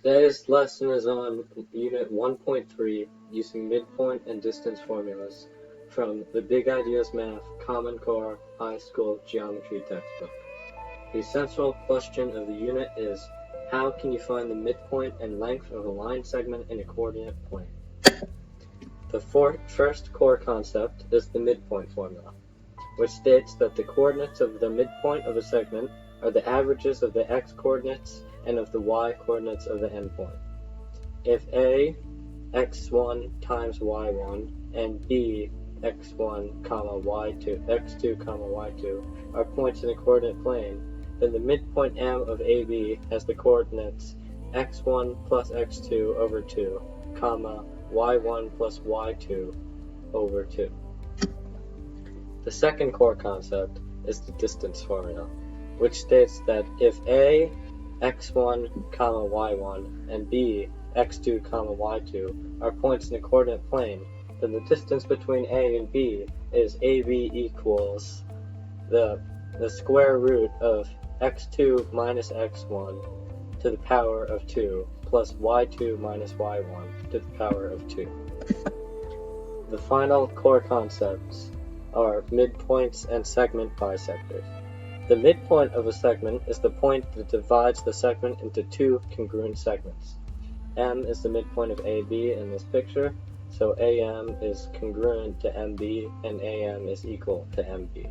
Today's lesson is on Unit 1.3 using midpoint and distance formulas from the Big Ideas Math Common Core High School Geometry textbook. The central question of the unit is, how can you find the midpoint and length of a line segment in a coordinate plane? The first core concept is the midpoint formula, which states that the coordinates of the midpoint of a segment are the averages of the x-coordinates and of the y-coordinates of the endpoint. If A, x1 times y1, and B, x1, y2, x2, y2 are points in a coordinate plane, then the midpoint M of AB has the coordinates x1 plus x2 over 2, y1 plus y2 over 2. The second core concept is the distance formula, which states that if A, x1, y1, and B, x2, y2 are points in a coordinate plane, then the distance between A and B is AB equals the square root of x2 minus x1 to the power of 2 plus y2 minus y1 to the power of 2. The final core concepts are midpoints and segment bisectors. The midpoint of a segment is the point that divides the segment into two congruent segments. M is the midpoint of AB in this picture, so AM is congruent to MB and AM is equal to MB.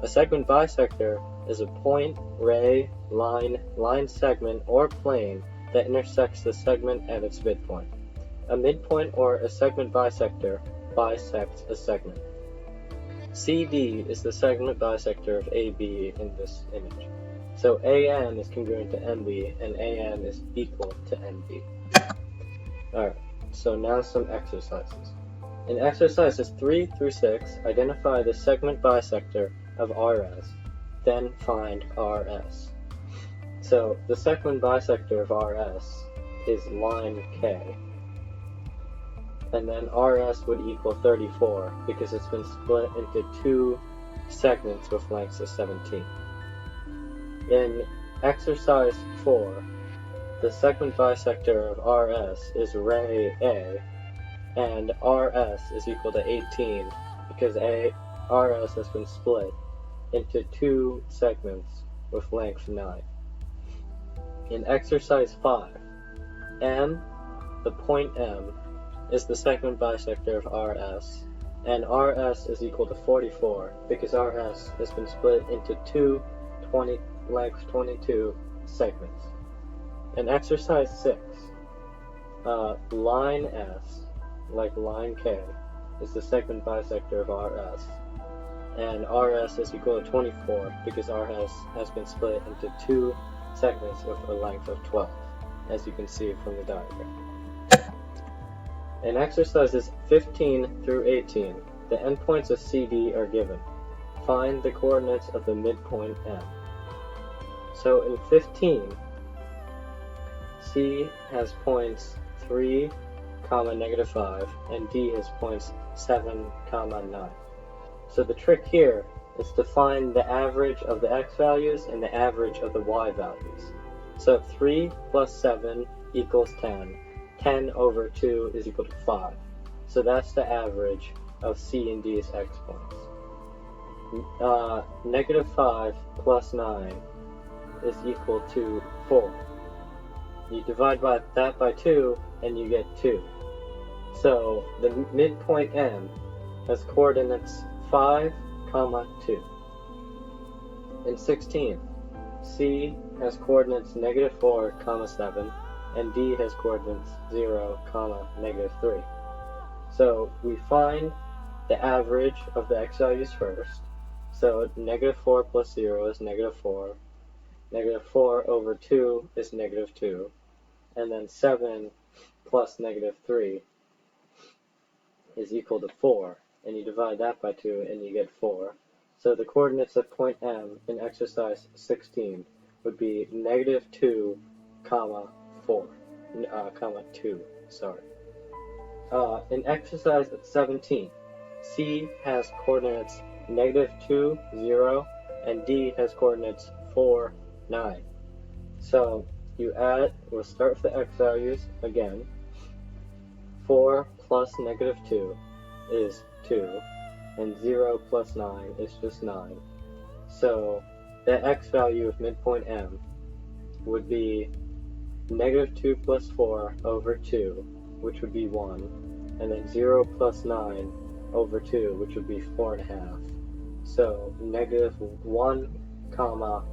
A segment bisector is a point, ray, line segment, or plane that intersects the segment at its midpoint. A midpoint or a segment bisector bisects a segment. CD is the segment bisector of AB in this image. So AM is congruent to MB and AM is equal to MB. Alright, so now some exercises. In exercises 3 through 6, identify the segment bisector of RS, then find RS. So the segment bisector of RS is line K. And then RS would equal 34 because it's been split into two segments with lengths of 17. In exercise 4, the segment bisector of RS is ray A, and RS is equal to 18 because RS has been split into two segments with length 9. In exercise 5, M, the point M, is the segment bisector of RS, and RS is equal to 44 because RS has been split into two length 22 segments. In exercise 6, line S, like line K, is the segment bisector of RS, and RS is equal to 24 because RS has been split into two segments with a length of 12, as you can see from the diagram. In exercises 15 through 18, the endpoints of CD are given. Find the coordinates of the midpoint M. So in 15, C has points 3, negative 5, and D has points 7, 9. So the trick here is to find the average of the x values and the average of the y values. So 3 plus 7 equals 10. 10 over 2 is equal to 5. So that's the average of C and D's x points. Negative 5 plus 9 is equal to 4. You divide that by 2 and you get 2. So the midpoint M has coordinates 5, 2. In 16, C has coordinates negative 4, 7, and D has coordinates 0, negative 3. So we find the average of the x values first. So negative 4 plus 0 is negative 4. Negative 4 over 2 is negative 2. And then 7 plus negative 3 is equal to 4. And you divide that by 2 and you get 4. So the coordinates of point M in exercise 16 would be negative 2, 2, sorry. In exercise 17, C has coordinates negative 2, 0, and D has coordinates 4, 9. So we'll start with the x values again. 4 plus negative 2 is 2, and 0 plus 9 is just 9. So the x value of midpoint M would be negative 2 plus 4 over 2, which would be 1, and then 0 plus 9 over 2, which would be 4.5. So negative 1 comma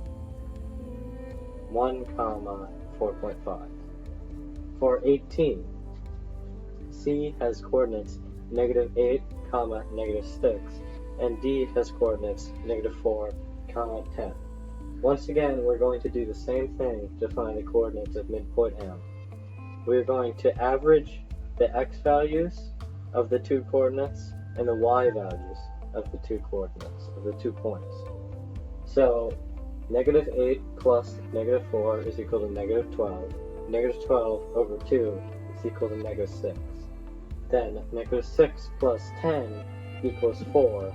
4.5. For 18, C has coordinates negative 8 comma negative 6, and D has coordinates negative 4 comma 10. Once again, we're going to do the same thing to find the coordinates of midpoint M. We're going to average the x values of the two coordinates and the y values of the two coordinates, of the 2 points. So negative 8 plus negative 4 is equal to negative 12. Negative 12 over 2 is equal to negative 6. Then negative 6 plus 10 equals 4.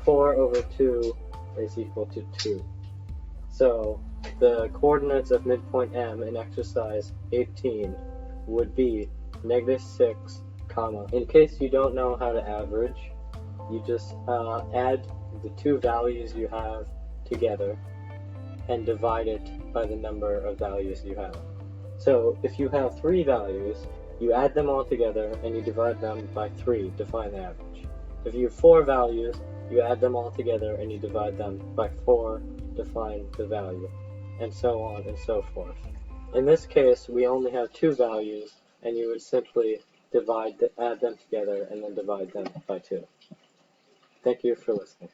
4 over 2 is equal to 2. So the coordinates of midpoint M in exercise 18 would be negative 6, comma. In case you don't know how to average, you just add the two values you have together and divide it by the number of values you have. So if you have 3 values, you add them all together and you divide them by 3 to find the average. If you have 4 values, you add them all together and you divide them by 4 to find the value, and so on and so forth. In this case, we only have 2 values, and you would simply add them together and then divide them by 2. Thank you for listening.